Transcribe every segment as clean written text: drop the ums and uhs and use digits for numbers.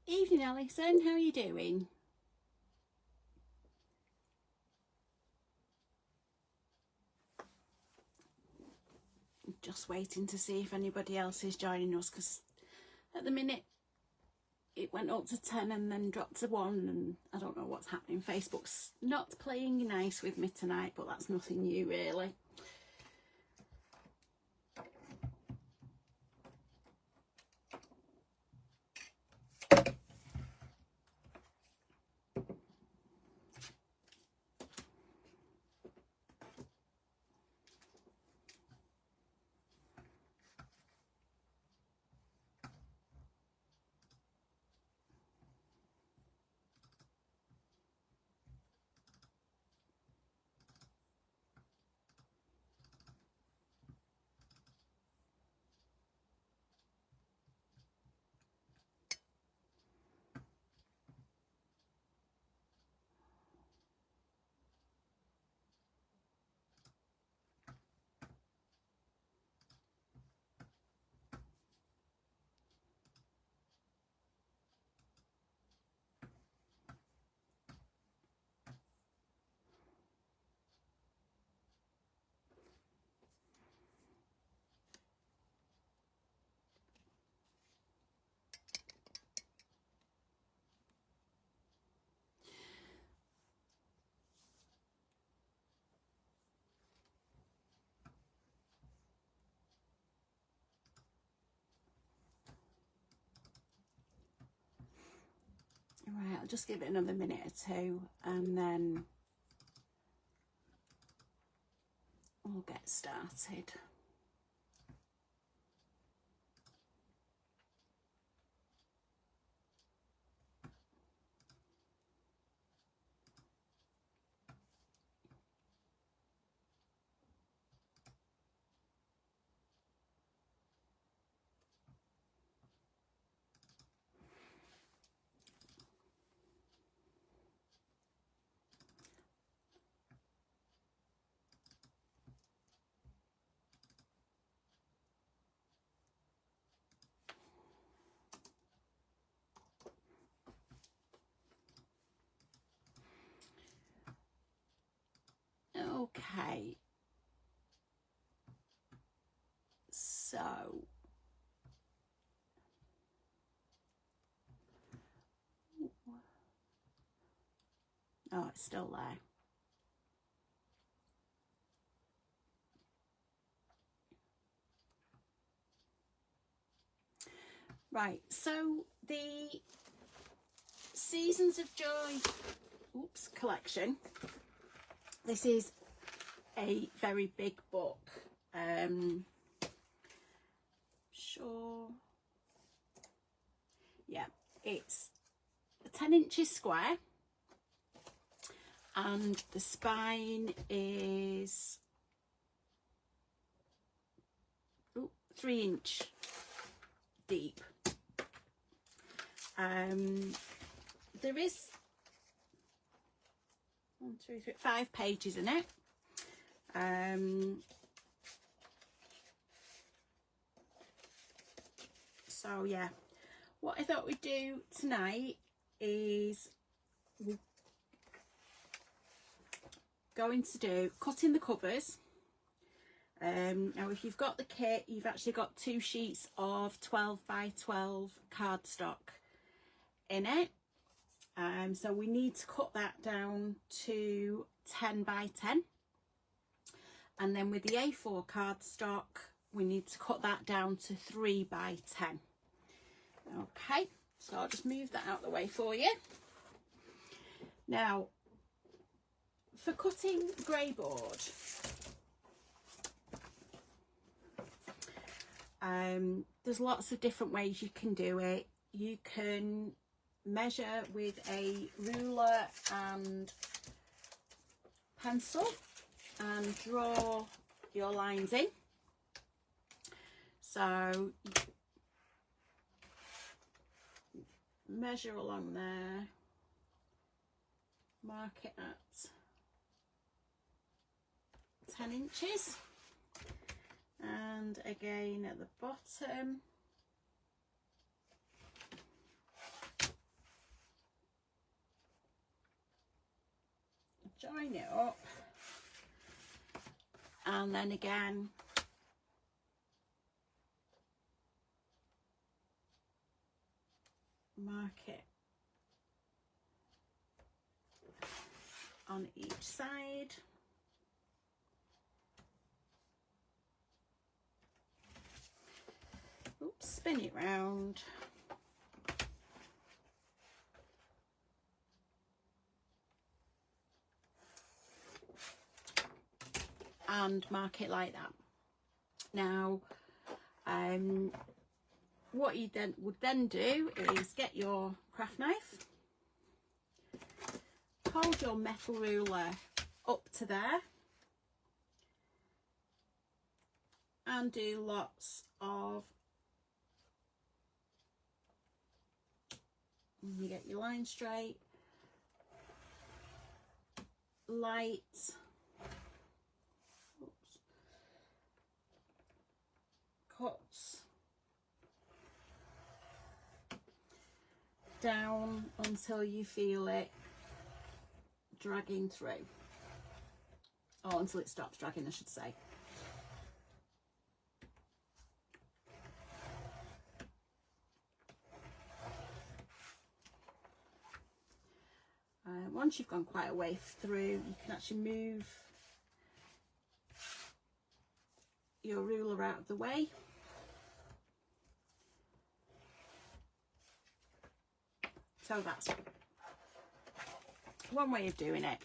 Evening, Alison. How are you doing? Just waiting to see if anybody else is joining us, because at the minute it went up to 10 and then dropped to 1, and I don't know what's happening. Facebook's not playing nice with me tonight, but that's nothing new really. Right, I'll just give it another minute or two and then we'll get started. Okay, so oh, it's still there. Right, so the Seasons of Joy collection. This is a very big book. Sure. Yeah, it's 10 inches square and the spine is 3 inch deep. There is 5 pages in it. So yeah, what I thought we'd do tonight is we're going to do cutting the covers. Now if you've got the kit, you've actually got 2 sheets of 12 by 12 cardstock in it. So we need to cut that down to 10 by 10. And then with the A4 cardstock, we need to cut that down to 3 by 10. Okay, so I'll just move that out of the way for you. Now, for cutting grey board, there's lots of different ways you can do it. You can measure with a ruler and pencil and draw your lines in. So measure along there, mark it at 10 inches, and again at the bottom join it up, and then again mark it on each side. Oops, spin it round. And mark it like that. Now, what you then would then do is get your craft knife, hold your metal ruler up to there, and do lots of, you get your line straight, light, cuts down until you feel it dragging through, or until it stops dragging, I should say. Once you've gone quite a way through, you can actually move your ruler out of the way. So that's one way of doing it.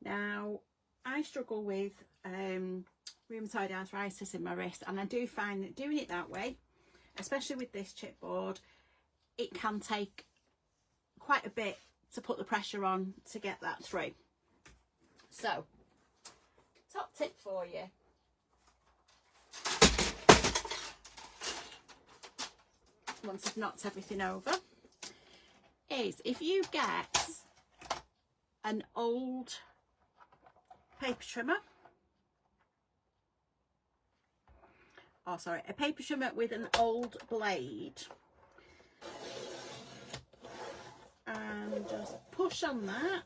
Now, I struggle with rheumatoid arthritis in my wrist, and I do find that doing it that way, especially with this chipboard, it can take quite a bit to put the pressure on to get that through. So, top tip for you. Once I've knocked everything over, is if you get an old paper trimmer, a paper trimmer with an old blade, and just push on that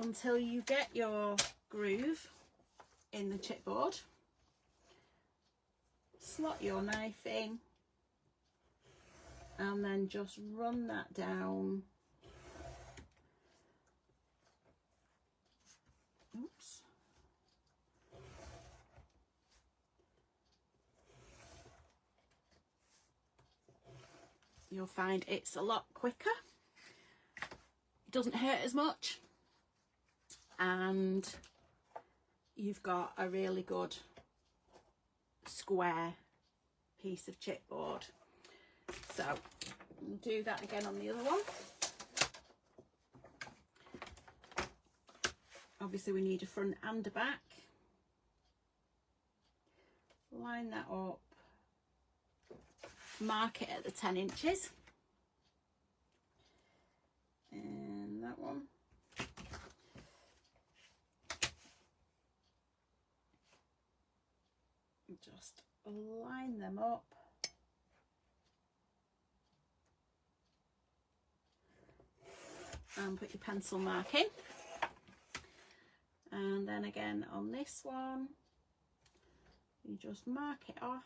until you get your groove in the chipboard. Slot your knife in and then just run that down. Oops. You'll find it's a lot quicker. It doesn't hurt as much, and you've got a really good square piece of chipboard. So we'll do that again on the other one. Obviously we need a front and a back. Line that up, mark it at the 10 inches, and that one. Just line them up. And put your pencil mark in. And then again on this one, you just mark it off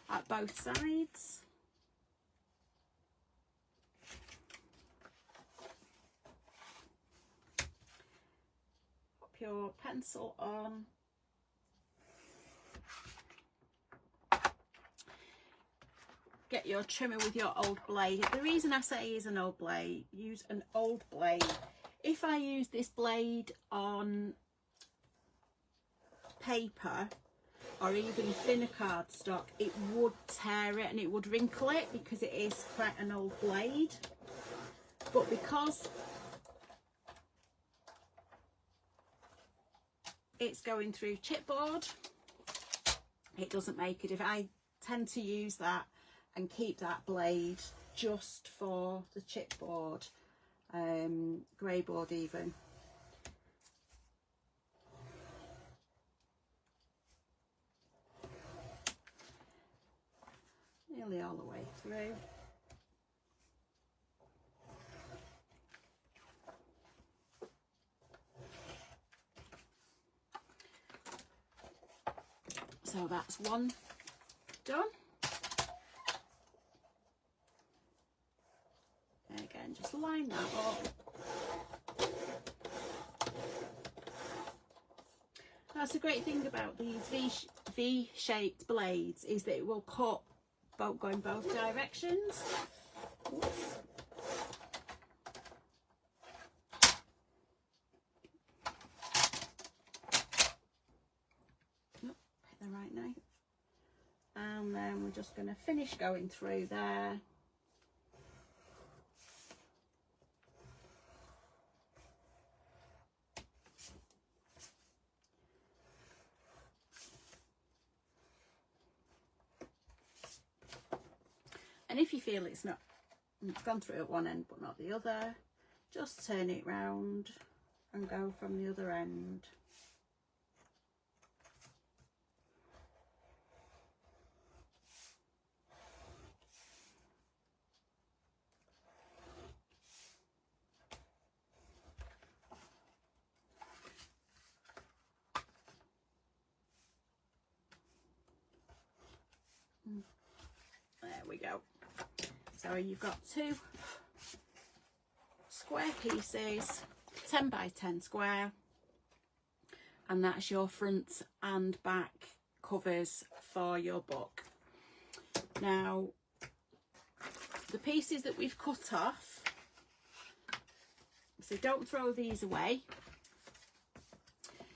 at both sides. Pop your pencil on. Get your trimmer with your old blade. The reason I say use an old blade, use an old blade. If I use this blade on paper or even thinner cardstock, it would tear it and it would wrinkle it because it is quite an old blade. But because it's going through chipboard, it doesn't make it. If I tend to use that and keep that blade just for the chipboard, grey board even. Nearly all the way through. So that's one done. Again, just line that up. That's the great thing about these V-shaped blades, is that it will cut going both directions. Oops. Pick the right knife. And then we're just going to finish going through there. And if you feel it's gone through at one end but not the other, just turn it round and go from the other end. There we go. So you've got two square pieces, 10 by 10 square, and that's your front and back covers for your book. Now, the pieces that we've cut off, so don't throw these away.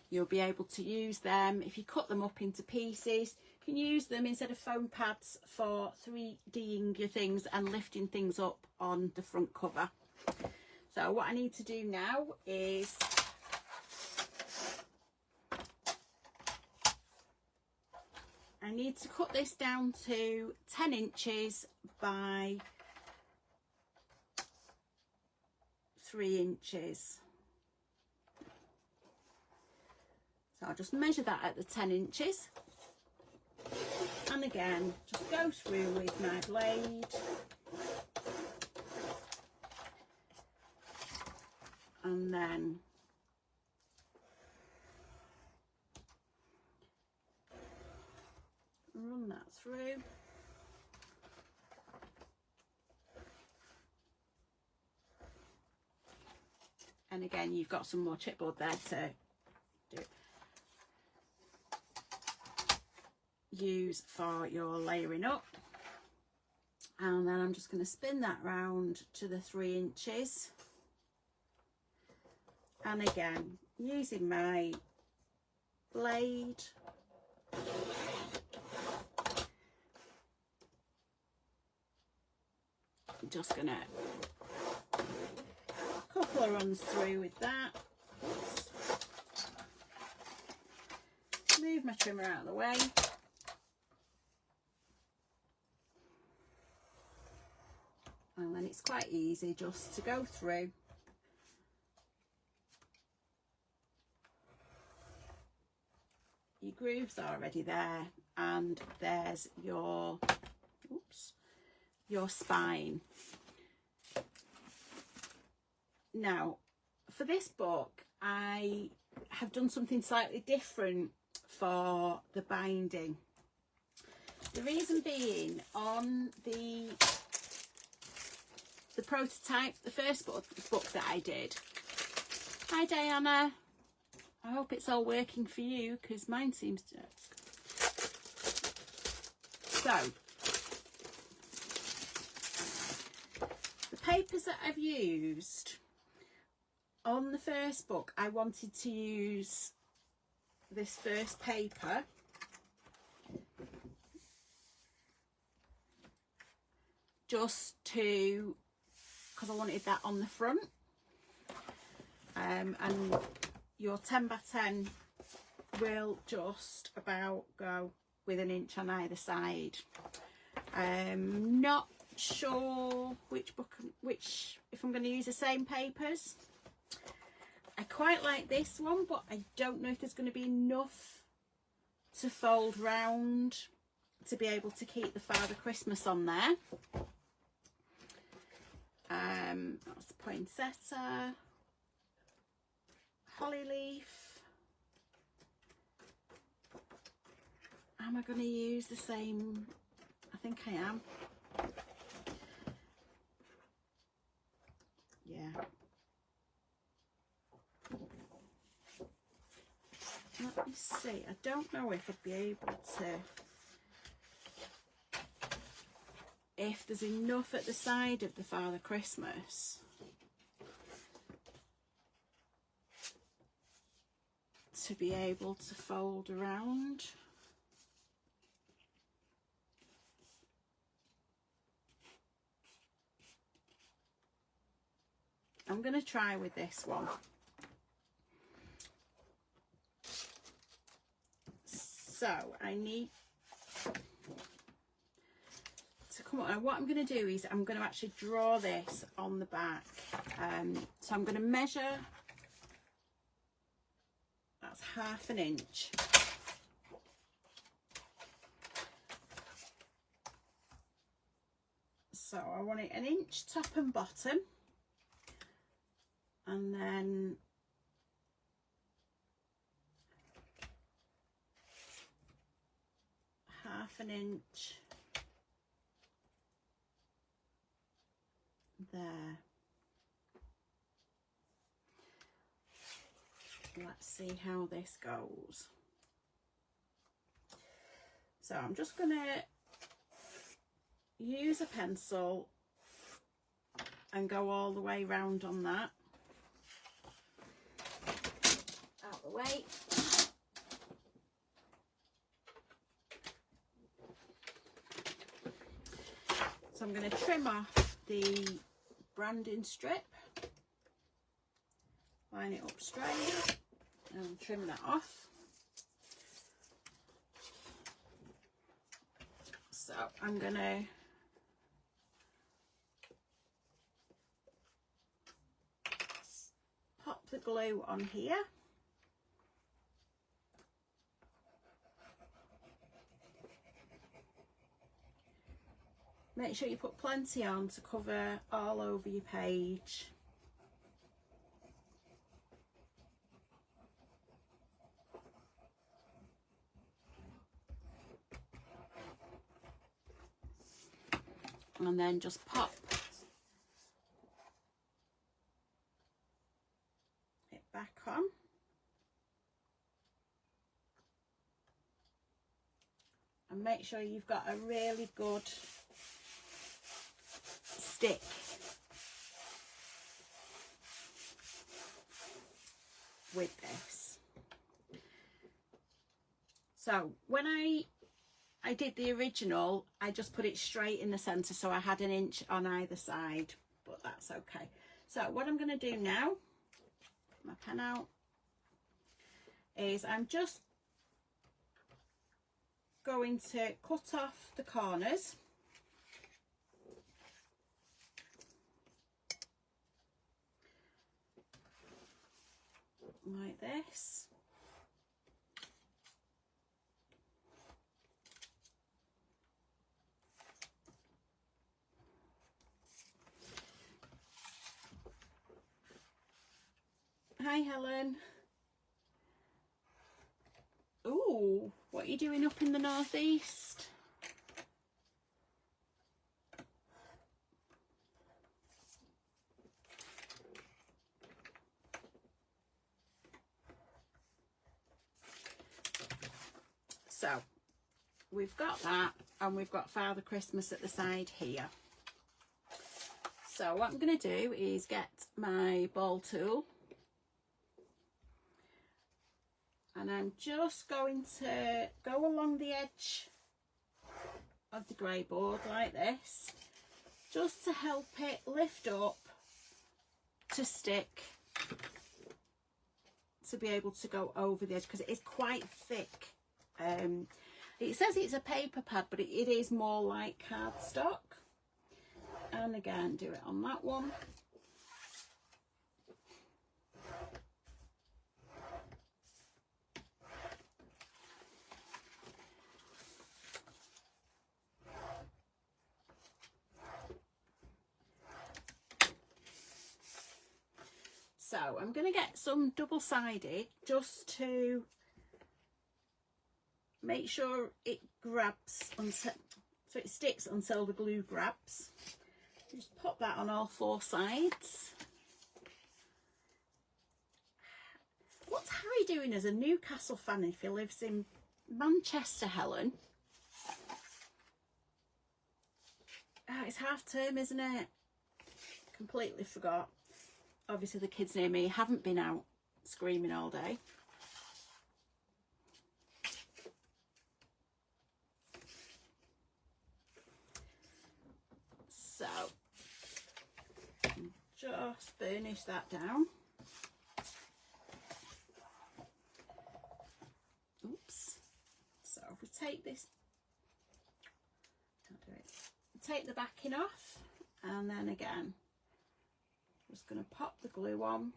You'll be able to use them if you cut them up into pieces. You can use them instead of foam pads for 3D'ing your things and lifting things up on the front cover. So what I need to do now is I need to cut this down to 10 inches by 3 inches. So I'll just measure that at the 10 inches. And again, just go through with my blade. And then run that through. And again, you've got some more chipboard there to do. Use for your layering up. And then I'm just going to spin that round to the 3 inches. And again, using my blade, I'm just going to couple of runs through with that. Oops. Move my trimmer out of the way. And then it's quite easy just to go through. Your grooves are already there, and there's your spine. Now, for this book, I have done something slightly different for the binding. The reason being, on the prototype, the first book that I did. Hi Diana, I hope it's all working for you, because mine seems to. So, the papers that I've used on the first book, I wanted to use this first paper. Just to, because I wanted that on the front. And your 10 by 10 will just about go with an inch on either side. Not sure which if I'm going to use the same papers. I quite like this one, but I don't know if there's going to be enough to fold round to be able to keep the Father Christmas on there. That's poinsettia, holly leaf, am I going to use the same? I think I am. Yeah. Let me see. I don't know if I'd be able to, if there's enough at the side of the Father Christmas to be able to fold around. I'm going to try with this one. So I need to come on. What I'm going to do is I'm going to actually draw this on the back. So I'm going to measure, that's 1/2 inch. So I want it 1 inch top and bottom, and then ½ inch there. Let's see how this goes. So I'm just going to use a pencil and go all the way round on that. Out the way. So I'm going to trim off the branding strip, line it up straight and trim that off. So I'm going to pop the glue on here. Make sure you put plenty on to cover all over your page. And then just pop it back on. And make sure you've got a really good stick. With this. So when I did the original, I just put it straight in the centre, so I had 1 inch on either side, but that's okay. So what I'm going to do now, my pen out, is I'm just going to cut off the corners. Like this. Hi Helen. Ooh, what are you doing up in the northeast? So we've got that, and we've got Father Christmas at the side here. So what I'm going to do is get my ball tool, and I'm just going to go along the edge of the grey board like this, just to help it lift up to stick, to be able to go over the edge, because it is quite thick. It says it's a paper pad, but it is more like cardstock. And again, do it on that one. So I'm going to get some double-sided just to make sure it grabs until, so it sticks until the glue grabs. Just pop that on all 4 sides. What's Harry doing as a Newcastle fan if he lives in Manchester, Helen? Oh, it's half term, isn't it? Completely forgot. Obviously the kids near me haven't been out screaming all day. So just burnish that down. Oops. So if we take this, can't do it. Take the backing off, and then again, just going to pop the glue on.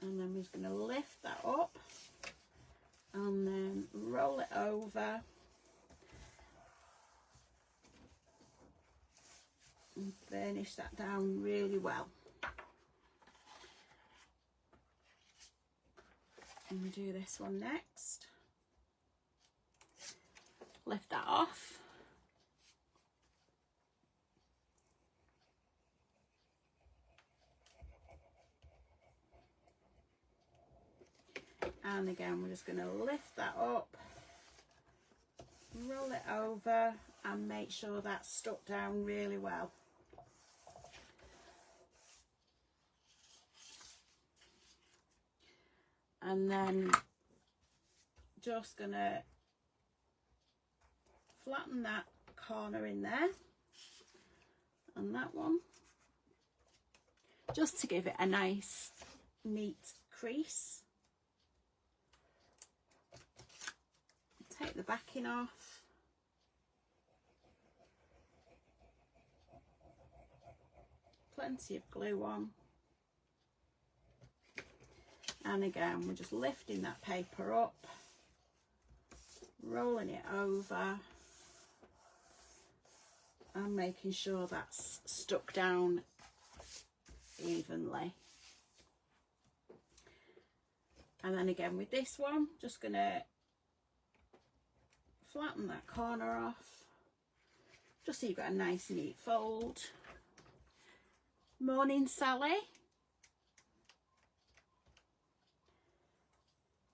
And then we're just going to lift that up and then roll it over and burnish that down really well. And we do this one next. Lift that off. And again, we're just going to lift that up, roll it over and make sure that's stuck down really well. And then just going to flatten that corner in there and that one, just to give it a nice neat crease. Take the backing off. Plenty of glue on. And again, we're just lifting that paper up, rolling it over and making sure that's stuck down evenly. And then again with this one, just going to flatten that corner off, just so you've got a nice neat fold. Morning, Sally.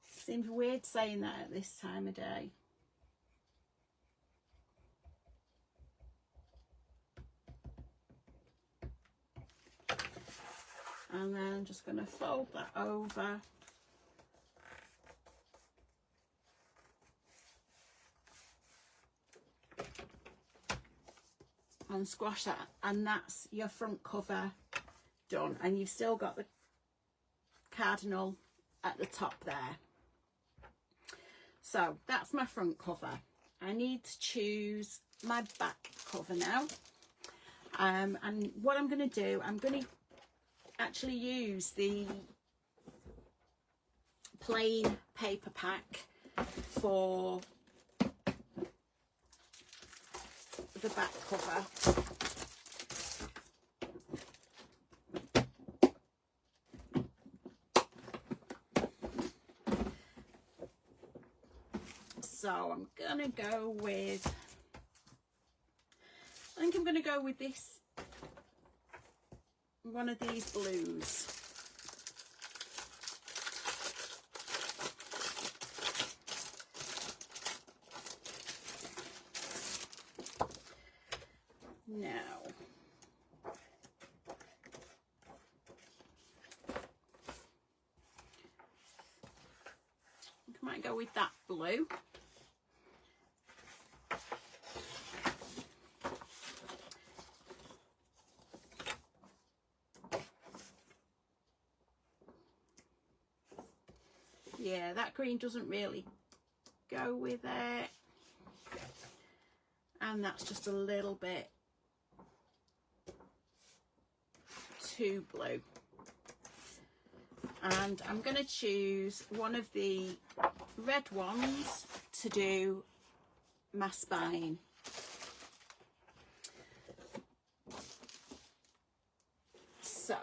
Seems weird saying that at this time of day. And then I'm just going to fold that over. And squash that, and that's your front cover done. And you've still got the cardinal at the top there. So that's my front cover. I need to choose my back cover now. And what I'm going to do, I'm going to actually use the plain paper pack for the back cover. So I'm gonna go with, I think I'm gonna go with this, one of these blues. Now, I might go with that blue. Yeah, that green doesn't really go with it. And that's just a little bit too blue. And I'm going to choose one of the red ones to do my spine. So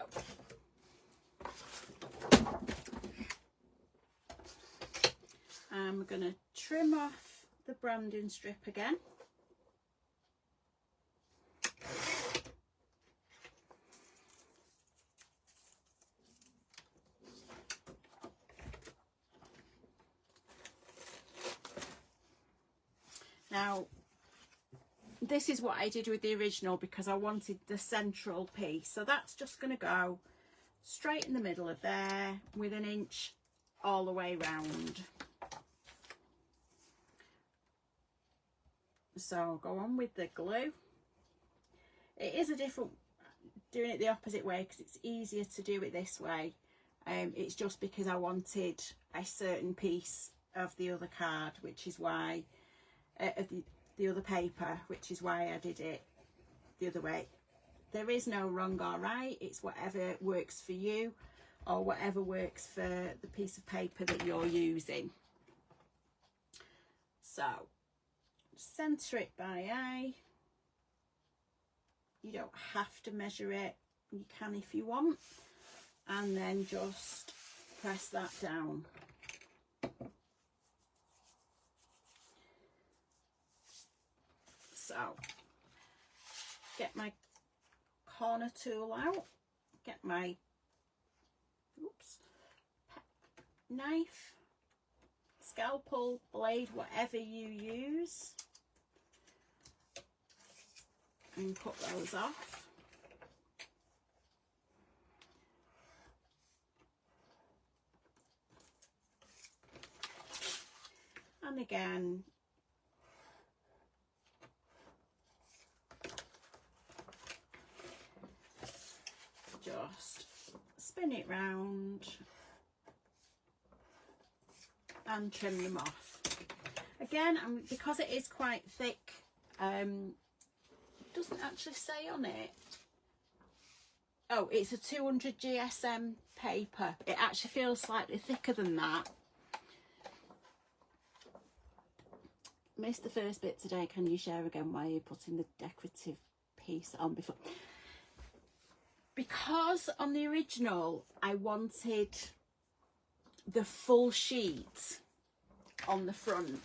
I'm going to trim off the branding strip again. Now, this is what I did with the original because I wanted the central piece. So that's just going to go straight in the middle of there with 1 inch all the way round. So I'll go on with the glue. It is a different, doing it the opposite way because it's easier to do it this way. It's just because I wanted a certain piece of the other card, which is why, of the other paper, which is why I did it the other way. There is no wrong or right, it's whatever works for you or whatever works for the piece of paper that you're using. So centre it by eye. You don't have to measure it, you can if you want, and then just press that down. So get my corner tool out, get my knife, scalpel, blade, whatever you use, and cut those off. And again, just spin it round and trim them off. Again, because it is quite thick, it doesn't actually say on it. Oh, it's a 200 GSM paper. It actually feels slightly thicker than that. Missed the first bit today. Can you share again why you're putting the decorative piece on before? Because on the original I wanted the full sheet on the front.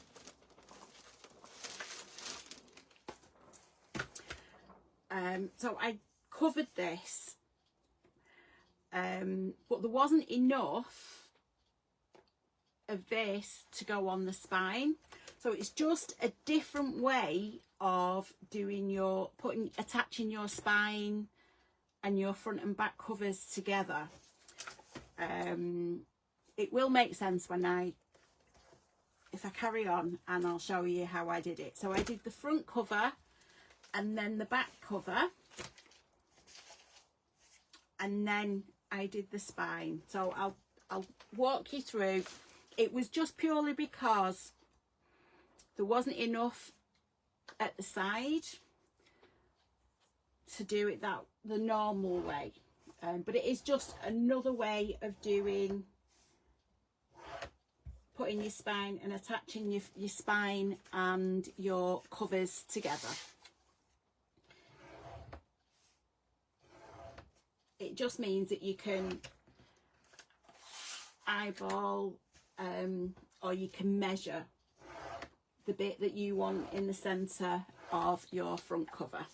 So I covered this, but there wasn't enough of this to go on the spine. So it's just a different way of doing your, attaching your spine and your front and back covers together. It will make sense if I carry on, and I'll show you how I did it. So I did the front cover and then the back cover, and then I did the spine. So I'll walk you through. It was just purely because there wasn't enough at the side to do it the normal way, but it is just another way of putting your spine and attaching your spine and your covers together. It just means that you can eyeball or you can measure the bit that you want in the centre of your front cover.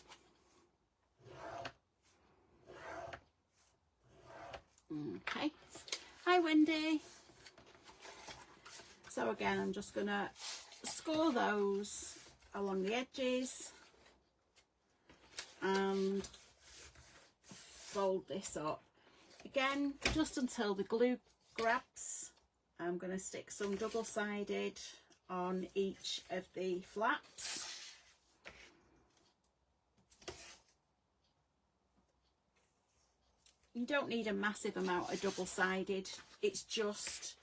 Okay, hi Wendy. So again, I'm just gonna score those along the edges and fold this up again just until the glue grabs. I'm going to stick some double-sided on each of the flaps. You don't need a massive amount of double-sided, it's just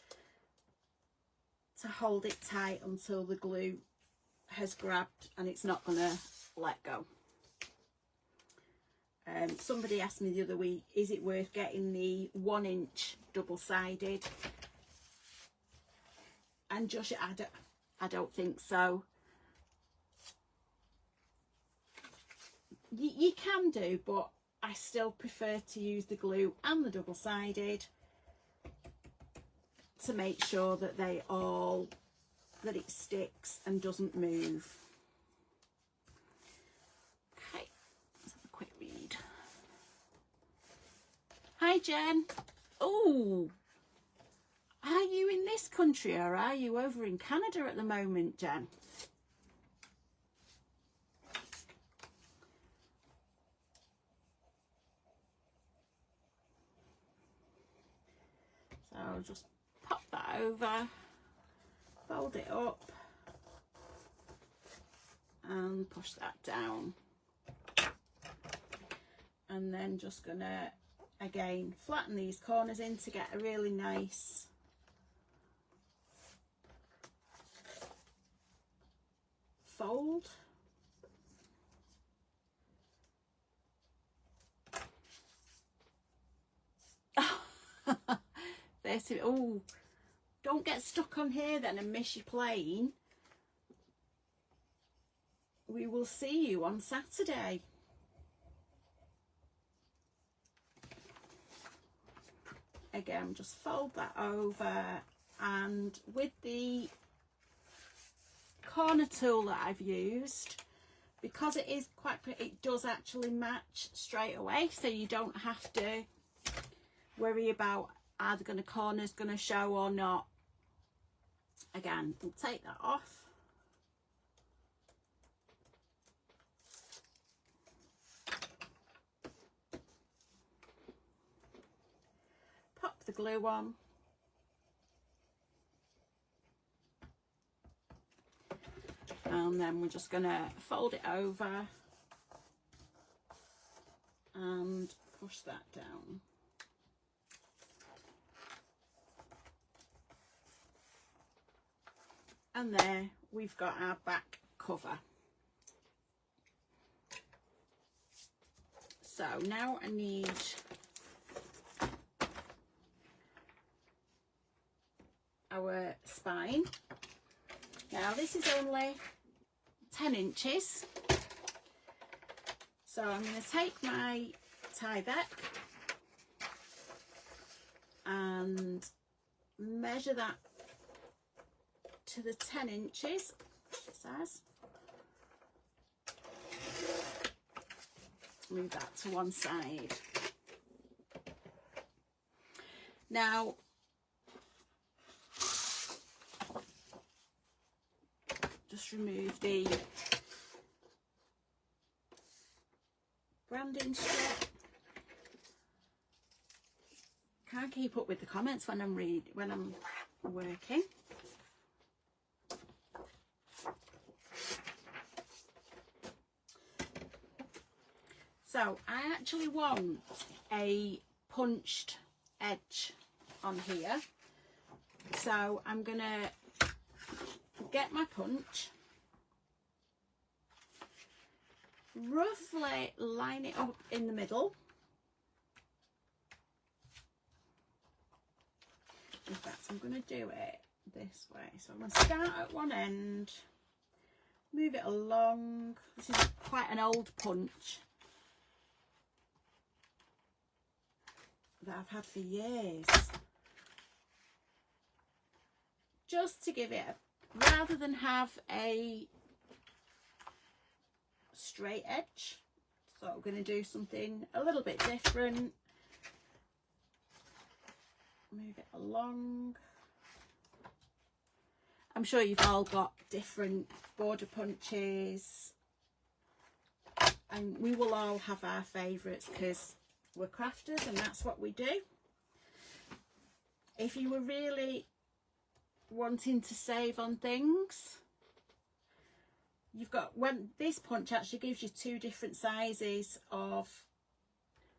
to hold it tight until the glue has grabbed and it's not going to let go. Somebody asked me the other week, is it worth getting the 1 inch double-sided? And Josh, I don't think so. You can do, but I still prefer to use the glue and the double-sided to make sure that that it sticks and doesn't move. Okay, let's have a quick read. Hi Jen. Oh, are you in this country or are you over in Canada at the moment, Jen? So I'll just pop that over, fold it up and push that down. And then just gonna again flatten these corners in to get a really nice fold. There's it. Oh, don't get stuck on here then and miss your plane. We will see you on Saturday. Again, just fold that over, and with the corner tool that I've used, because it is quite pretty, it does actually match straight away, so you don't have to worry about are the corners going to show or not. Again, we'll take that off. Pop the glue on. And then we're just going to fold it over and push that down. And there we've got our back cover. So now I need our spine. Now this is only 10 inches. So I'm going to take my Tyvek and measure that to the 10 inches, it says. Move that to one side. Now, just remove the branding strip. Can't keep up with the comments when I'm working. So I actually want a punched edge on here. So I'm gonna get my punch, roughly line it up in the middle. In fact, I'm going to do it this way. So I'm going to start at one end, move it along. This is quite an old punch that I've had for years. Just to give it, rather than have a straight edge, so I'm going to do something a little bit different. Move it along. I'm sure you've all got different border punches, and we will all have our favourites because we're crafters and that's what we do. If you were really wanting to save on things, you've got, when this punch actually gives you two different sizes of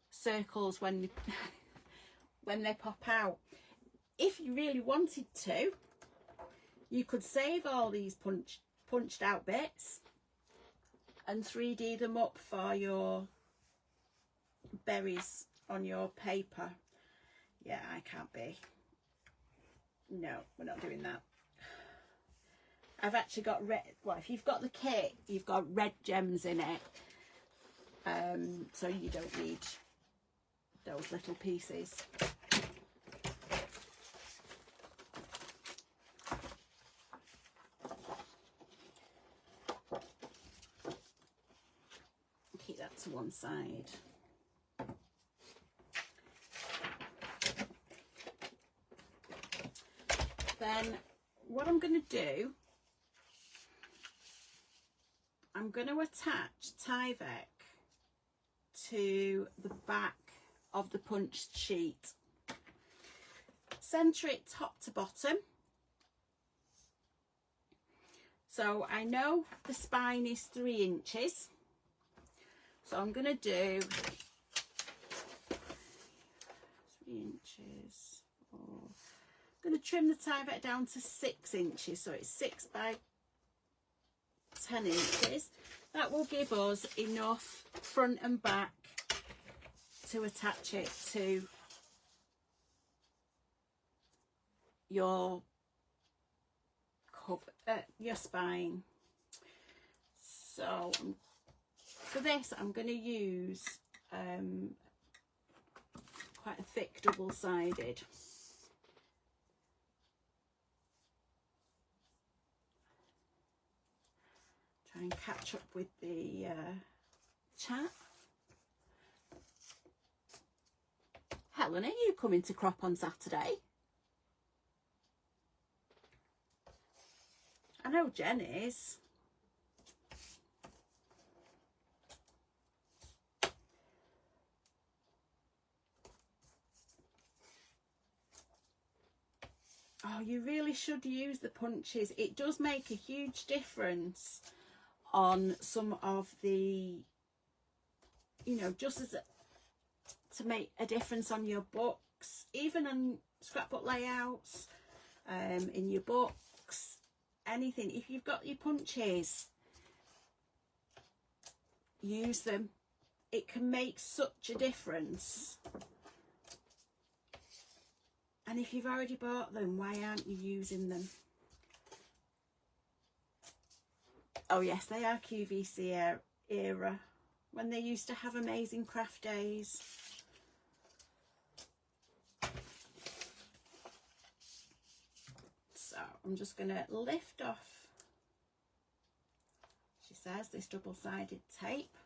circles when when they pop out. If you really wanted to, you could save all these punched out bits and 3D them up for your berries on your paper. Yeah, I can't be. No, we're not doing that. I've actually got red, well, if you've got the kit, you've got red gems in it. so you don't need those little pieces. Keep that to one side. Then what I'm going to do, I'm going to attach Tyvek to the back of the punched sheet. Centre it top to bottom. So I know the spine is 3 inches. So I'm going to do 3 inches. I'm going to trim the Tyvek down to 6 inches. So it's 6 by 10 inches. That will give us enough front and back to attach it to your your spine. So for this I'm going to use quite a thick double-sided. Try and catch up with the chat. Helen, are you coming to crop on Saturday? I know Jen is. Oh, you really should use the punches. It does make a huge difference on some of the, you know, just as to make a difference on your books, even on scrapbook layouts, in your books, anything. If you've got your punches, use them. It can make such a difference. And if you've already bought them, why aren't you using them? Oh yes, they are QVC era, when they used to have amazing craft days. So I'm just going to lift off, she says, this double-sided tape.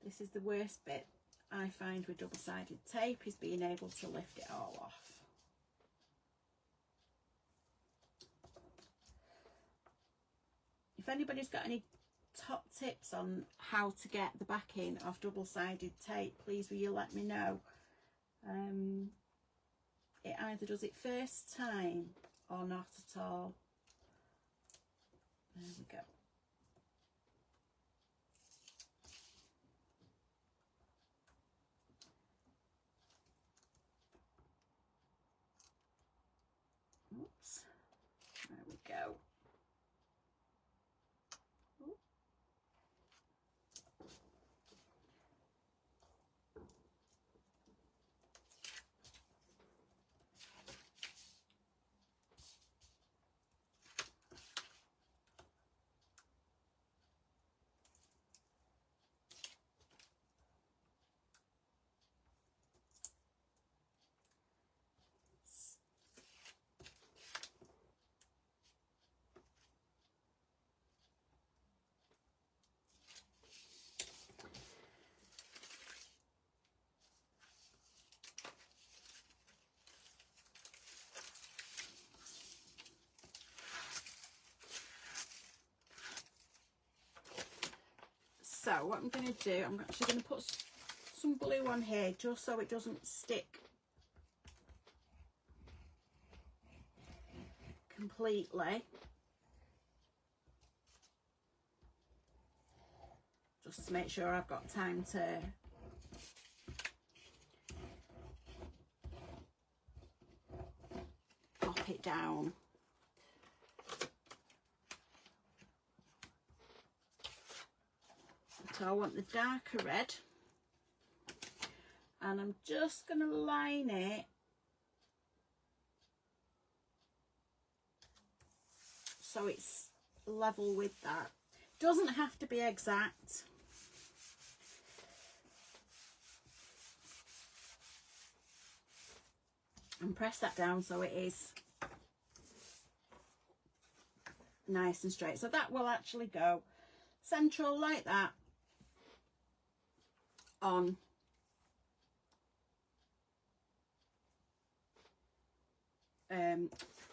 This is the worst bit I find with double-sided tape, is being able to lift it all off. If anybody's got any top tips on how to get the backing of double-sided tape, please will you let me know. It either does it first time or not at all. There we go. Oops, there we go. So what I'm going to do, I'm actually going to put some glue on here just so it doesn't stick completely. Just to make sure I've got time to pop it down. So I want the darker red. and I'm just going to line it so it's level with that. Doesn't have to be exact. And press that down so it is nice and straight. So that will actually go central like that on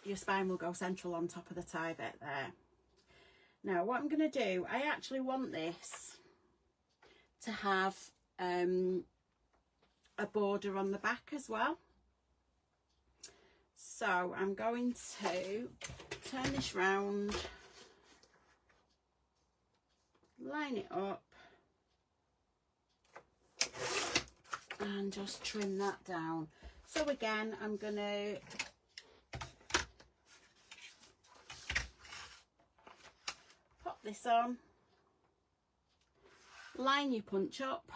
your spine will go central on top of the tie bit there. Now what I'm going to do, I actually want this to have a border on the back as well. So I'm going to turn this round, line it up and just trim that down. So again, I'm going to pop this on, line your punch up,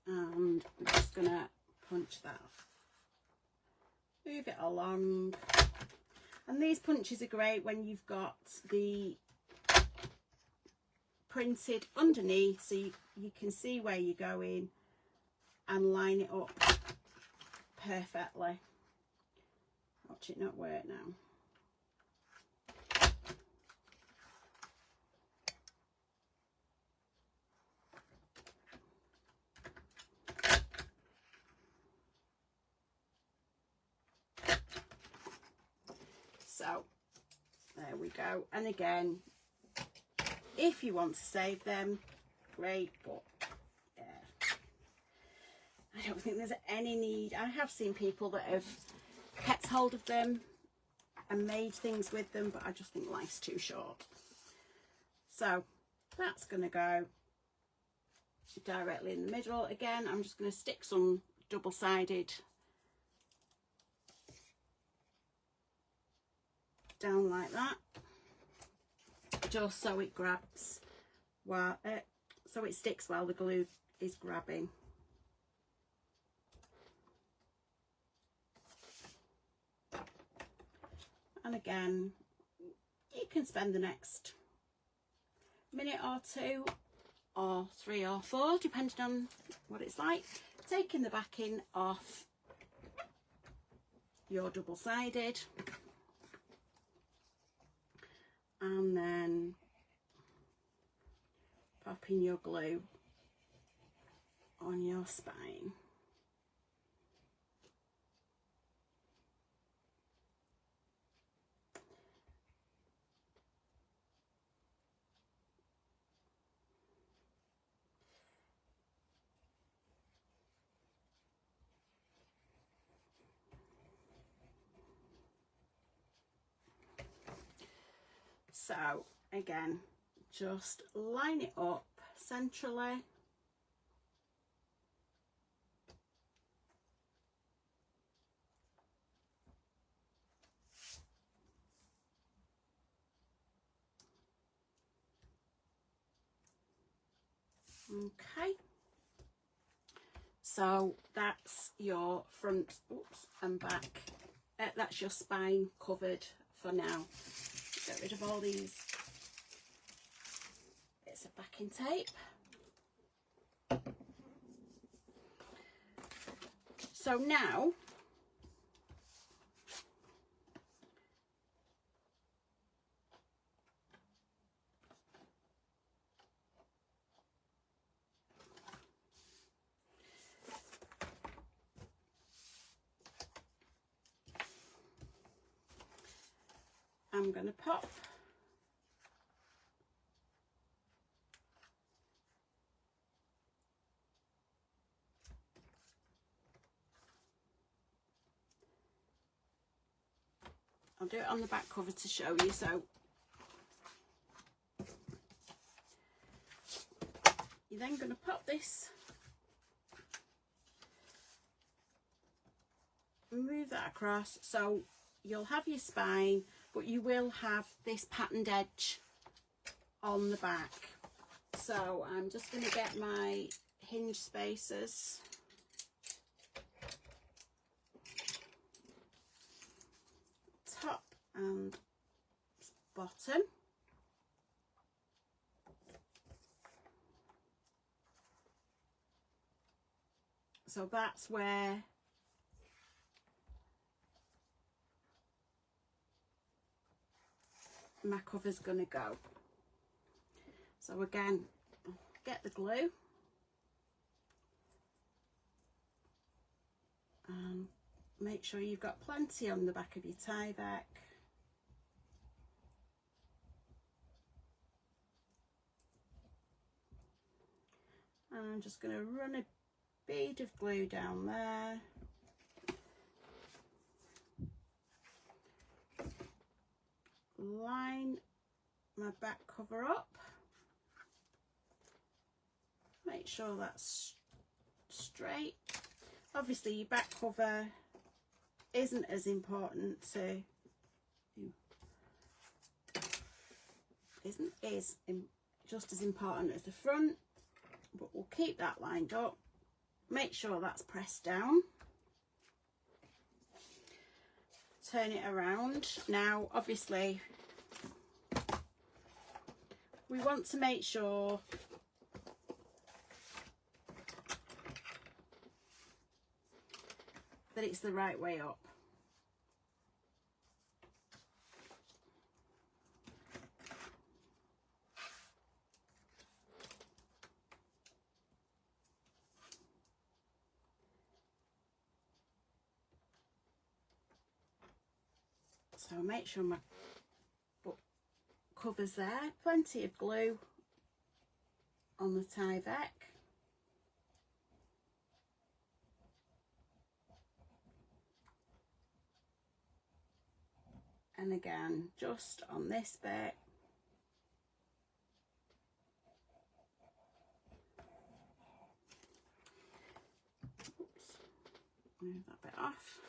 and I'm just going to punch that, move it along. And these punches are great when you've got the printed underneath, so you can see where you're going and line it up perfectly. Watch it not work now. So there we go. And again, if you want to save them, great, but yeah, I don't think there's any need. I have seen people that have kept hold of them and made things with them, but I just think life's too short. So that's going to go directly in the middle. Again, I'm just going to stick some double-sided down like that, just so it grabs while so it sticks while the glue is grabbing. And again, you can spend the next minute or two or 3 or 4, depending on what it's like, taking the backing off your double-sided, and then popping your glue on your spine. So again, just line it up centrally. Okay, so that's your front, oops, and back. That's your spine covered for now. Get rid of all these bits of backing tape. So now I'm going to pop I'll do it on the back cover to show you. So you're then going to pop this move that across, so you'll have your spine, but you will have this patterned edge on the back. So I'm just going to get my hinge spacers. Top and bottom. So that's where my cover's going to go. So again, get the glue and make sure you've got plenty on the back of your Tyvek. And I'm just going to run a bead of glue down there. Line my back cover up. Make sure that's straight. Obviously your back cover isn't as important to is just as important as the front, but we'll keep that lined up. Make sure that's pressed down. Turn it around. Now obviously we want to make sure that it's the right way up. So make sure my book covers there. Plenty of glue on the Tyvek. And again, just on this bit. Oops, move that bit off.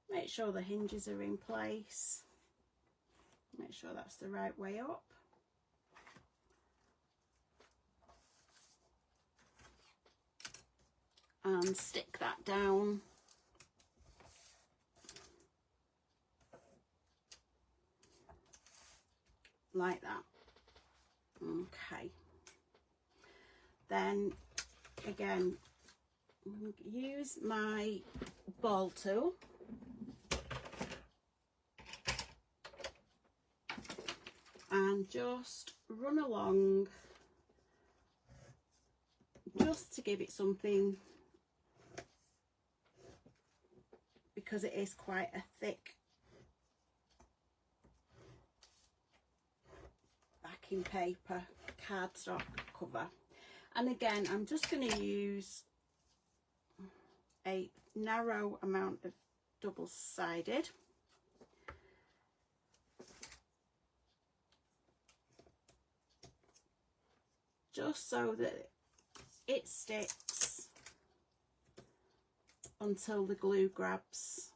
Make sure the hinges are in place. Make sure that's the right way up. And stick that down. Like that. Okay. Then again, use my ball tool. And just run along, just to give it something, because it is quite a thick backing paper cardstock cover. And again, I'm just going to use a narrow amount of double-sided. Just so that it sticks until the glue grabs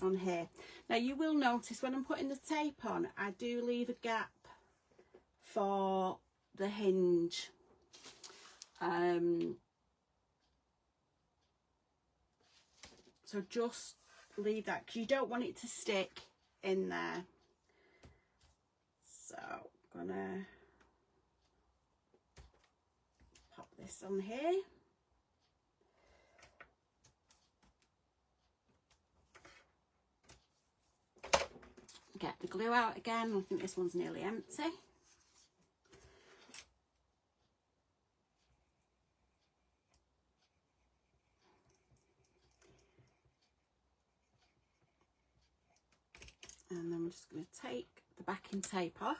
on here. Now you will notice when I'm putting the tape on, I do leave a gap for the hinge. So just leave that, because you don't want it to stick in there. So I'm gonna pop this on here. Get the glue out again. I think this one's nearly empty. And then we're just going to take the backing tape off.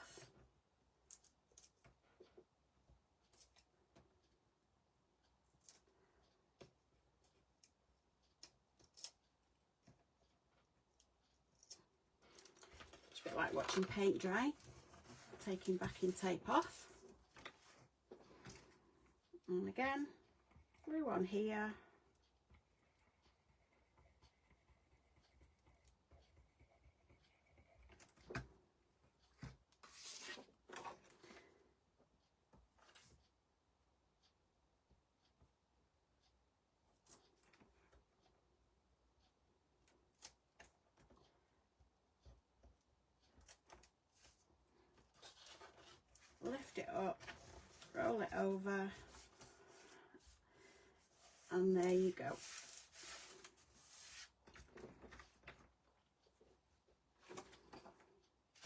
It's a bit like watching paint dry. Taking backing tape off. And again, glue on here. it up, roll it over, and there you go.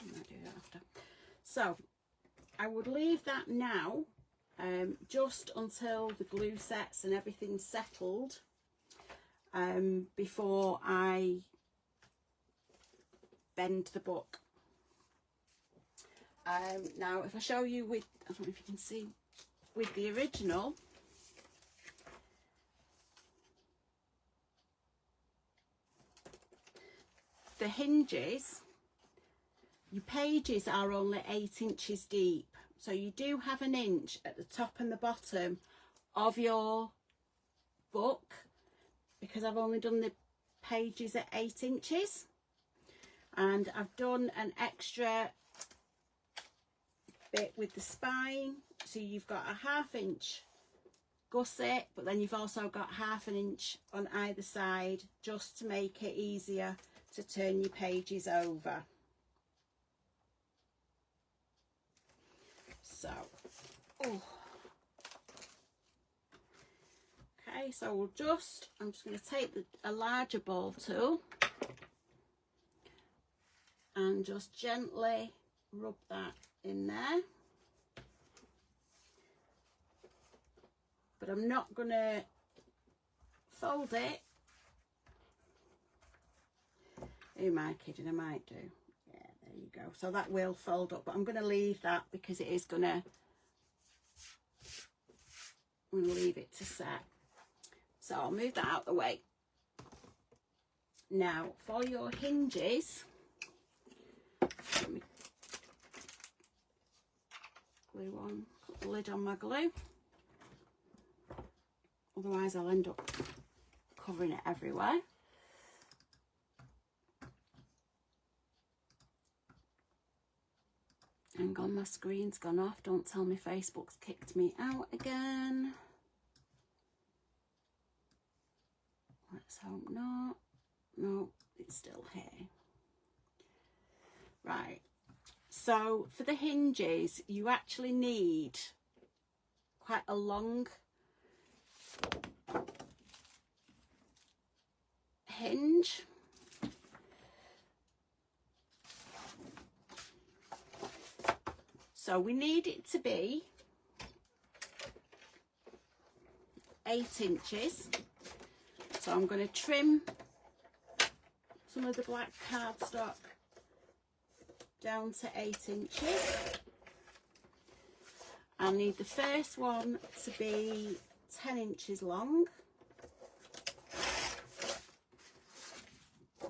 I might do that after. So I would leave that now, just until the glue sets and everything's settled, before I bend the book. Now if I show you with, I don't know if you can see, with the original, the hinges, your pages are only 8 inches deep, so you do have an inch at the top and the bottom of your book, because I've only done the pages at 8 inches, and I've done an extra bit with the spine, so you've got a 1/2 inch gusset, but then you've also got 1/2 inch on either side, just to make it easier to turn your pages over. So, oh. Okay, so I'm just going to take a larger ball tool and just gently rub that in there. But I'm not going to fold it. Who am I kidding? I might do. Yeah, there you go. So that will fold up, but I'm going to leave that because it is going to, I'm going to leave it to set. So I'll move that out the way. Now for your hinges, let me glue on, put the lid on my glue. Otherwise I'll end up covering it everywhere. Hang on, my screen's gone off. Don't tell me Facebook's kicked me out again. Let's hope not. No, it's still here. Right. So for the hinges, you actually need quite a long hinge. So we need it to be 8 inches. So I'm going to trim some of the black cardstock down to 8 inches. I need the first one to be 10 inches long.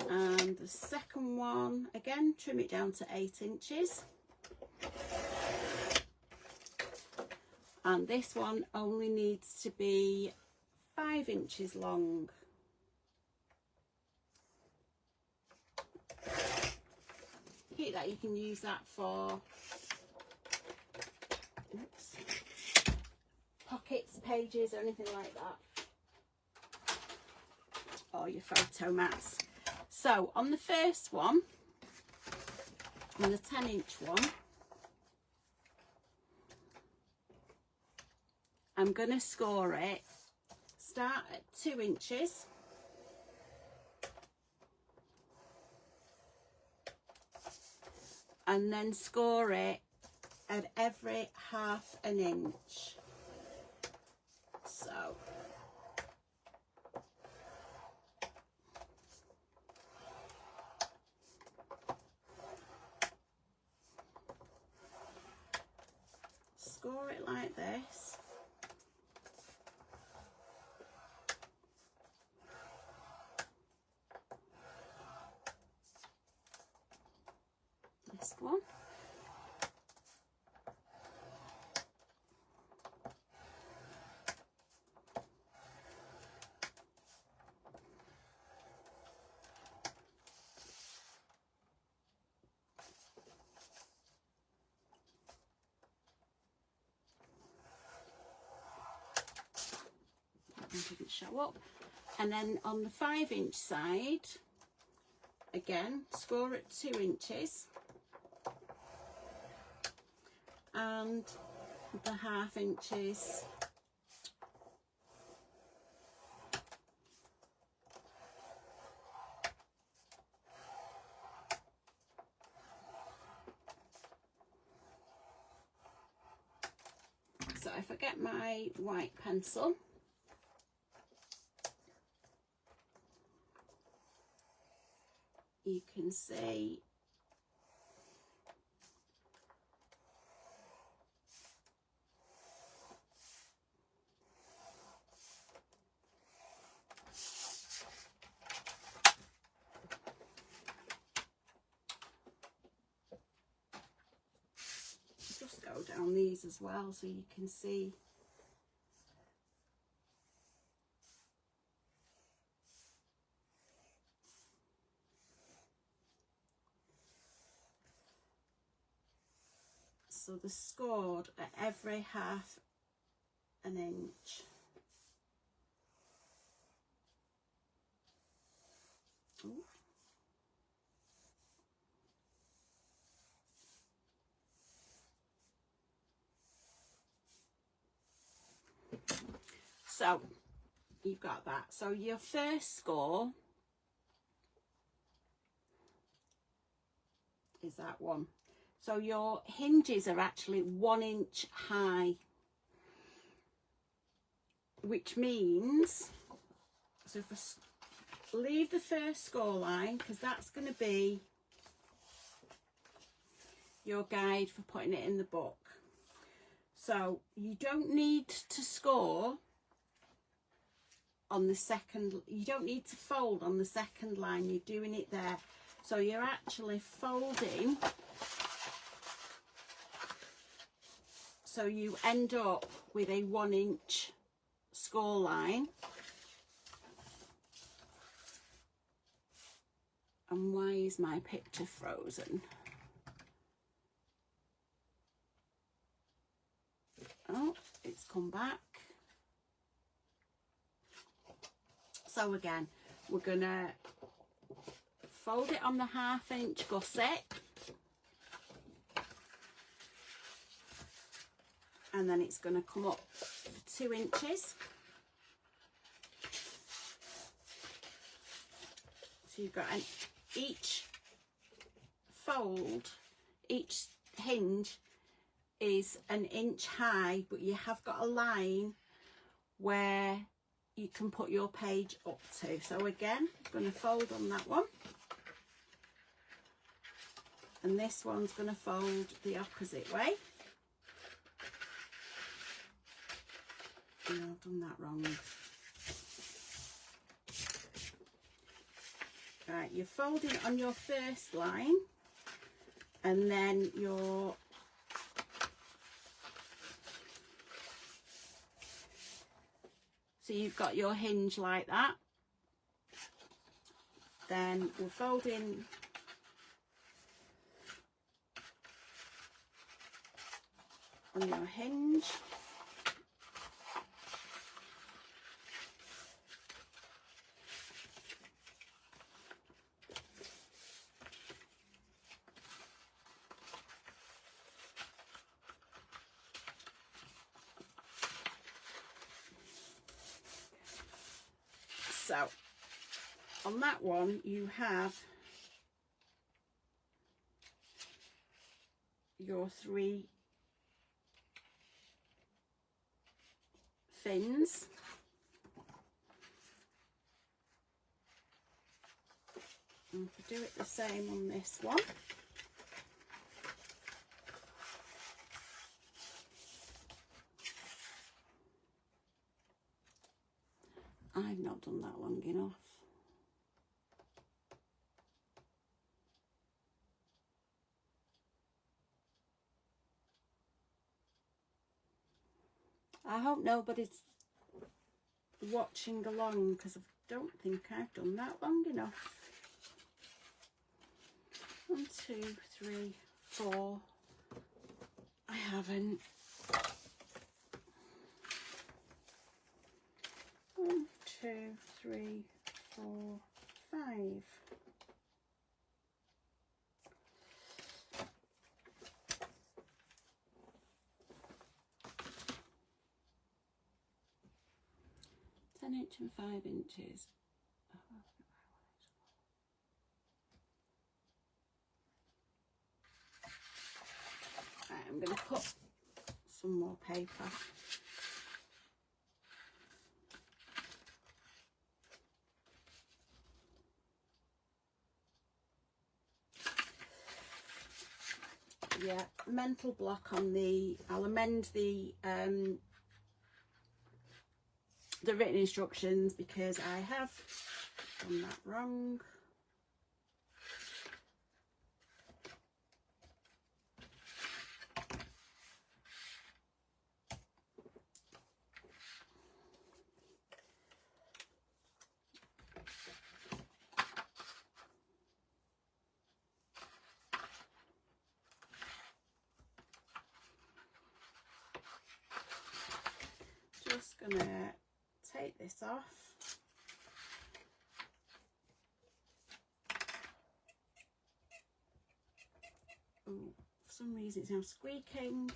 And the second one, again, trim it down to 8 inches. And this one only needs to be 5 inches long. Keep that, you can use that for pockets, pages, or anything like that. Or your photo mats. So on the first one, on the 10-inch one, I'm going to score it, start at 2 inches, and then score it at every 1/2 inch. So score it like this. This one. That one didn't show up. And then on the 5-inch side, again, score at 2 inches. And the 1/2 inches. So if I get my white pencil, you can see just go down these as well so you can see. So they're scored at every 1/2 inch. Ooh. So you've got that. So your first score is that one. So your hinges are actually 1 inch high, which means, so if I leave the first score line, because that's going to be your guide for putting it in the book. So you don't need to score on the second, you don't need to fold on the second line, you're doing it there. So you're actually folding, so you end up with a 1 inch score line. And why is my picture frozen? Oh, it's come back. So again, we're gonna fold it on the 1/2 inch gusset, and then it's gonna come up for 2 inches. So you've got each fold, each hinge is 1 inch high, but you have got a line where you can put your page up to. So again, I'm going to fold on that one, and this one's going to fold the opposite way. No, I've done that wrong. Right, you're folding on your first line, and then you're so you've got your hinge like that. Then we're folding on your hinge. So on that one you have your 3 fins, and if I do it the same on this one, I've not done that long enough. I hope nobody's watching along, because I don't think I've done that long enough. 1, 2, 3, 4. I haven't. 1, 2, 3, 4, 5. 10 inch and 5 inches. Right, I'm going to cut some more paper. Yeah, mental block on the, I'll amend the written instructions because I have done that wrong. Just gonna take this off. Oh, for some reason it's now squeaking.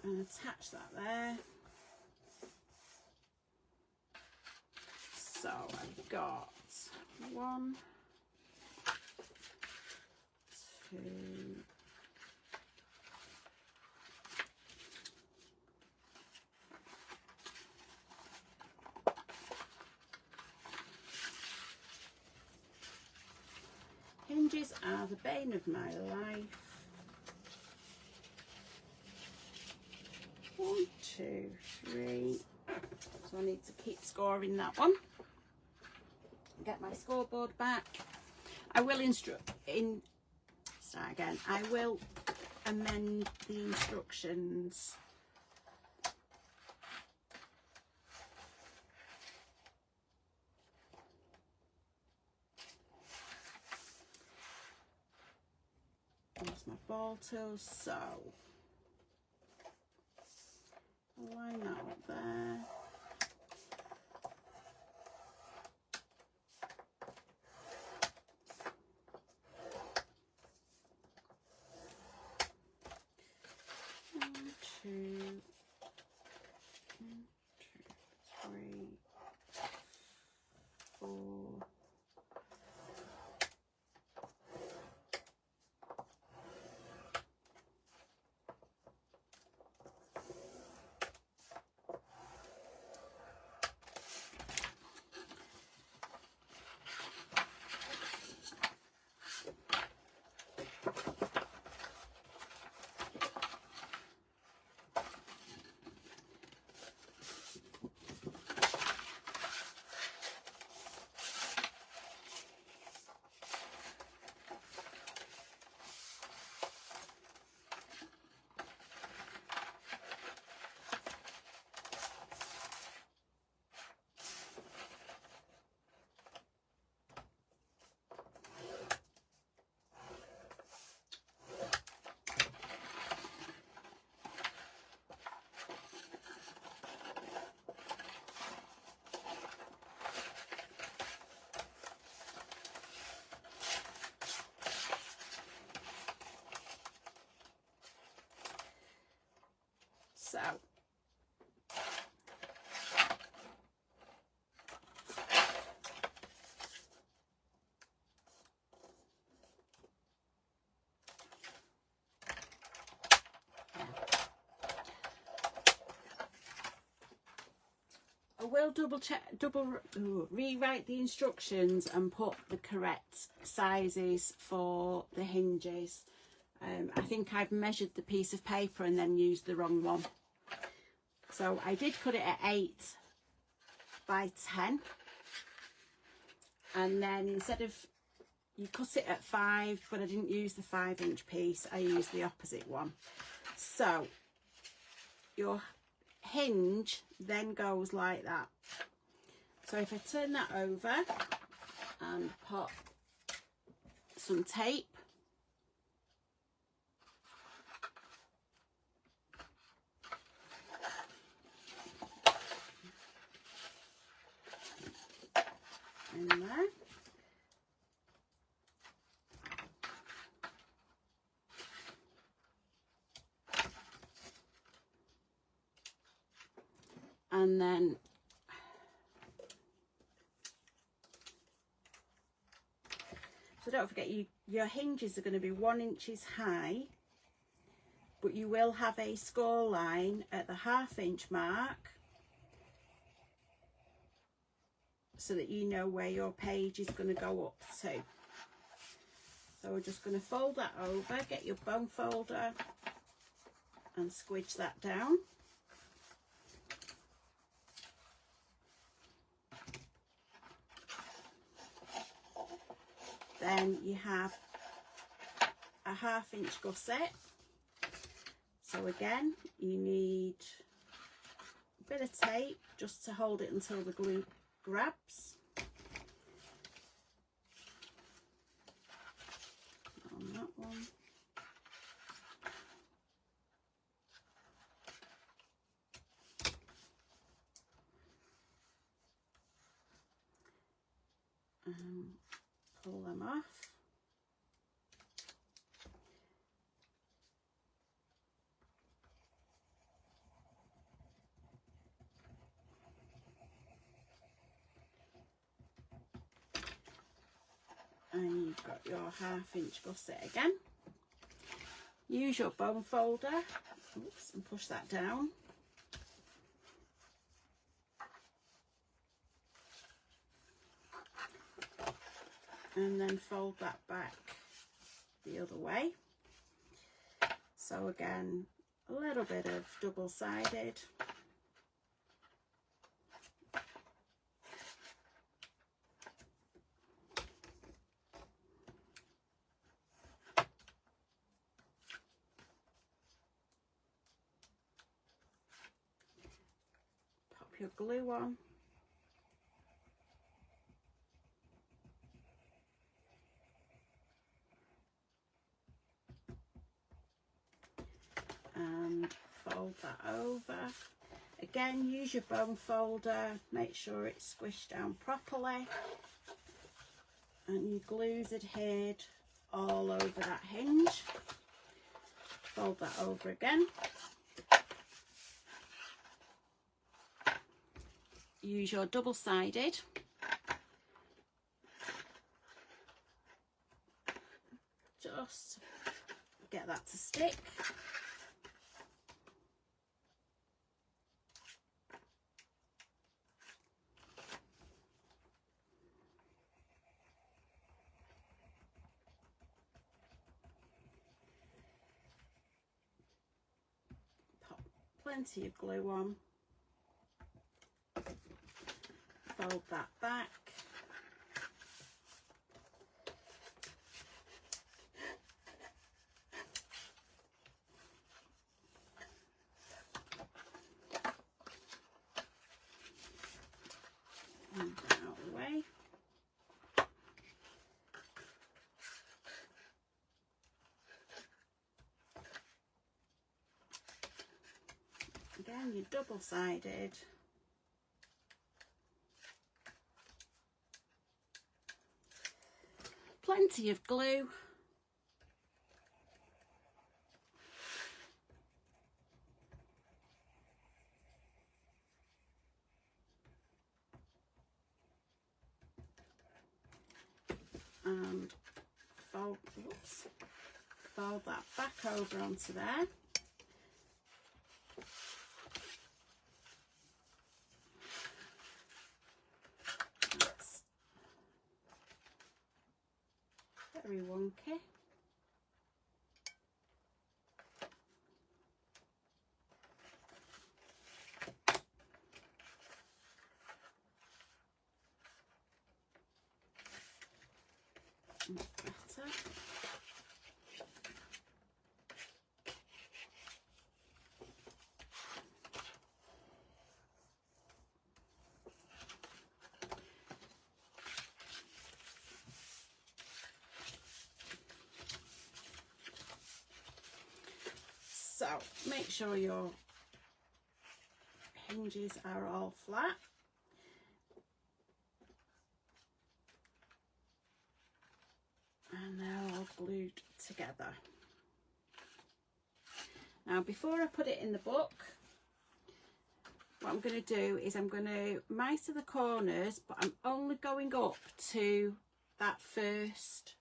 And attach that there. So I've got 1, 2, hinges are the bane of my life. 1, 2, 3. So I need to keep scoring that one. Get my scoreboard back. I will start again. I will amend the instructions. There's my ball tool, so line that up there. One, two, 3, 4. So I will rewrite the instructions and put the correct sizes for the hinges. I think I've measured the piece of paper and then used the wrong one. So I did cut it at 8 by 10. And then instead of, you cut it at 5, but I didn't use the 5-inch piece, I used the opposite one. So your hinge then goes like that. So if I turn that over and put some tape, in there. And then so don't forget, your hinges are going to be 1 inch high, but you will have a score line at the 1/2 inch mark so that you know where your page is going to go up to. So we're just going to fold that over, get your bone folder and squidge that down. Then you have a 1/2 inch gusset. So again, you need a bit of tape just to hold it until the glue grabs. On that one. Pull them off. And you've got your 1/2 inch gusset again. Use your bone folder, oops, and push that down. And then fold that back the other way. So again, a little bit of double-sided. Pop your glue on. And fold that over. Again, use your bone folder, make sure it's squished down properly and your glue's adhered all over that hinge. Fold that over again. Use your double-sided. Just get that to stick. Pop plenty of glue on. Fold that back. And that out of the way. Again, you're double-sided. Plenty of glue. And fold that back over onto there. That's very wonky. Better. So make sure your hinges are all flat. And they're all glued together. Now before I put it in the book, what I'm going to do is I'm going to mitre the corners, but I'm only going up to that first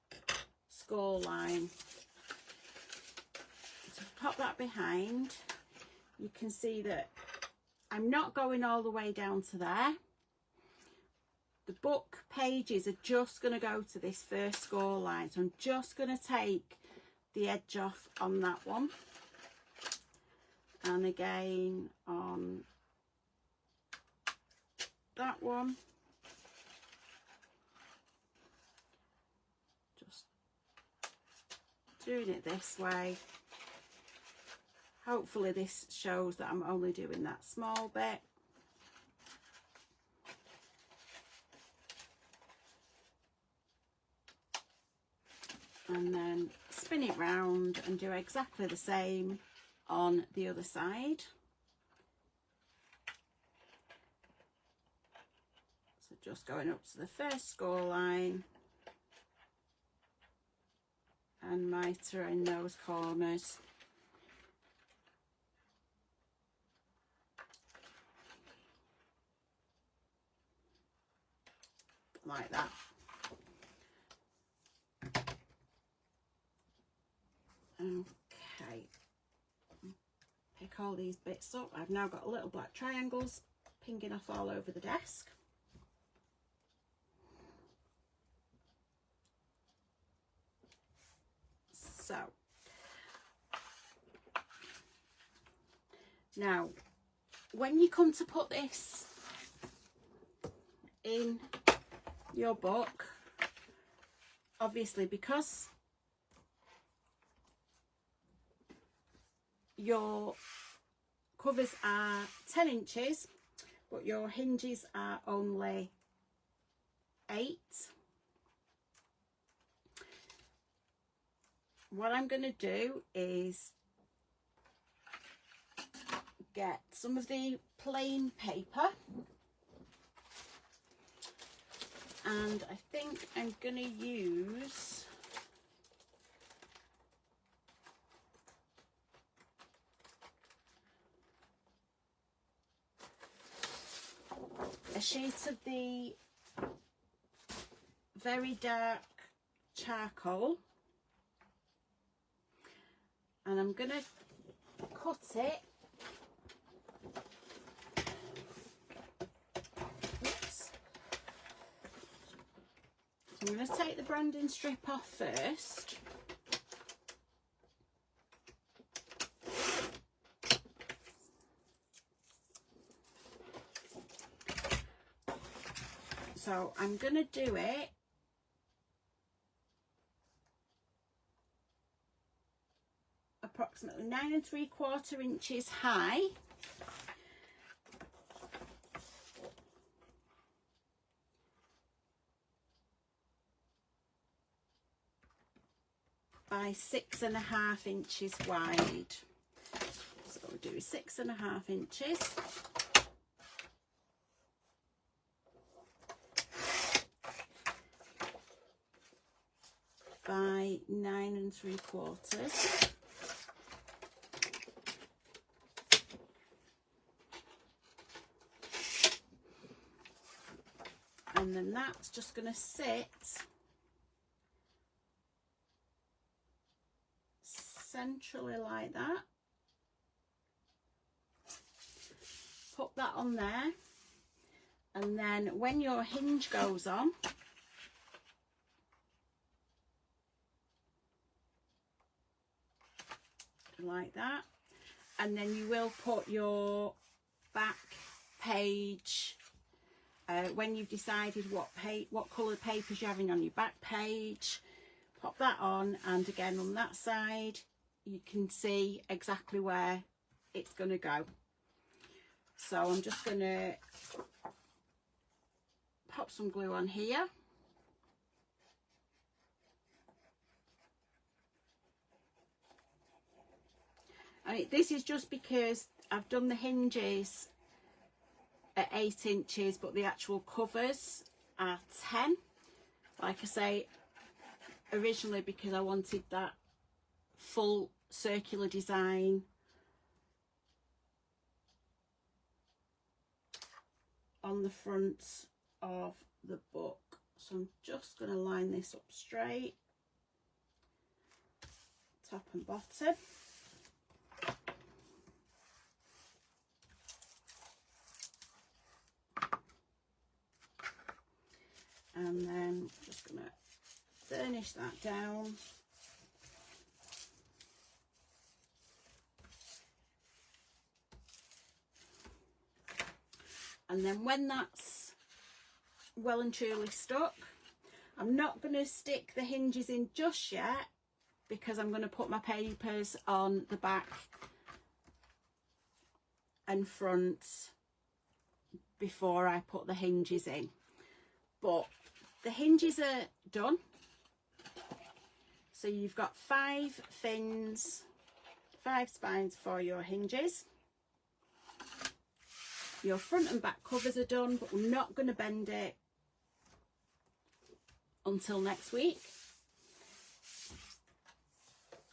score line. So pop that behind. You can see that I'm not going all the way down to there. The book pages are just going to go to this first score line, so I'm just going to take the edge off on that one, and again on that one. Just doing it this way. Hopefully this shows that I'm only doing that small bit. And then spin it round and do exactly the same on the other side. So just going up to the first score line and mitering those corners. Like that. Okay, pick all these bits up. I've now got little black triangles pinging off all over the desk. So now when you come to put this in your book, obviously because your covers are 10 inches but your hinges are only 8, what I'm going to do is get some of the plain paper, and I think I'm going to use a sheet of the very dark charcoal, and I'm going to cut it. Oops. So I'm going to take the branding strip off first. So I'm going to do it approximately 9 3/4 inches high. By 6.5 inches wide. So we'll do 6.5 inches. By 9 3/4. And then that's just going to sit centrally like that. Put that on there, and then when your hinge goes on, like that, and then you will put your back page when you've decided what coloured papers you're having on your back page. Pop that on, and again on that side you can see exactly where it's going to go. So I'm just going to pop some glue on here. This is just because I've done the hinges at 8 inches, but the actual covers are 10. Like I say, originally because I wanted that full circular design on the front of the book. So I'm just going to line this up straight, top and bottom. And then I'm just going to burnish that down. And then when that's well and truly stuck, I'm not going to stick the hinges in just yet, because I'm going to put my papers on the back and front before I put the hinges in. But the hinges are done. So you've got 5 fins, 5 spines for your hinges. Your front and back covers are done, but we're not going to bend it until next week.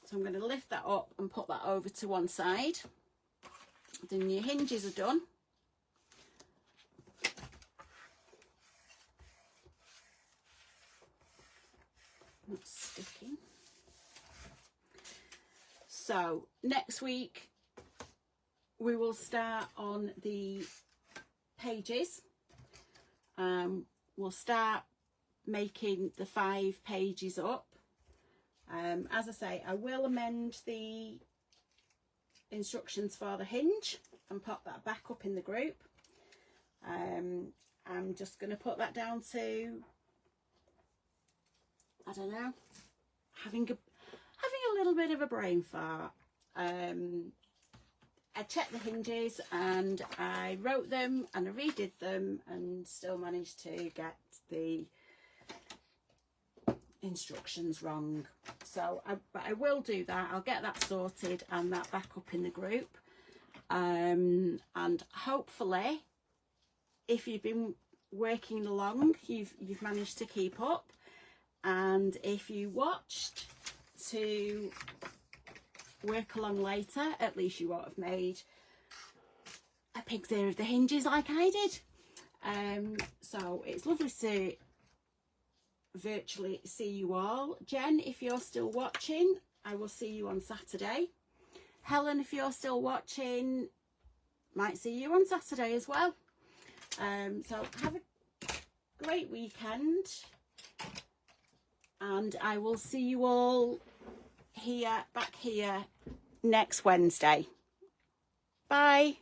So I'm going to lift that up and put that over to one side. Then your hinges are done. Not sticking. So next week we will start on the pages. We'll start making the 5 pages up. As I say, I will amend the instructions for the hinge and pop that back up in the group. I'm just going to put that down to, I don't know, having a little bit of a brain fart. I checked the hinges and I wrote them and I redid them and still managed to get the instructions wrong. So but I will do that. I'll get that sorted and that back up in the group. And hopefully, if you've been working along, you've managed to keep up. And if you watched to work along later, at least you won't have made a pig's ear of the hinges like I did. So it's lovely to virtually see you all. Jen, if you're still watching, I will see you on Saturday. Helen, if you're still watching, might see you on Saturday as well. So have a great weekend, and I will see you all back here next Wednesday. Bye.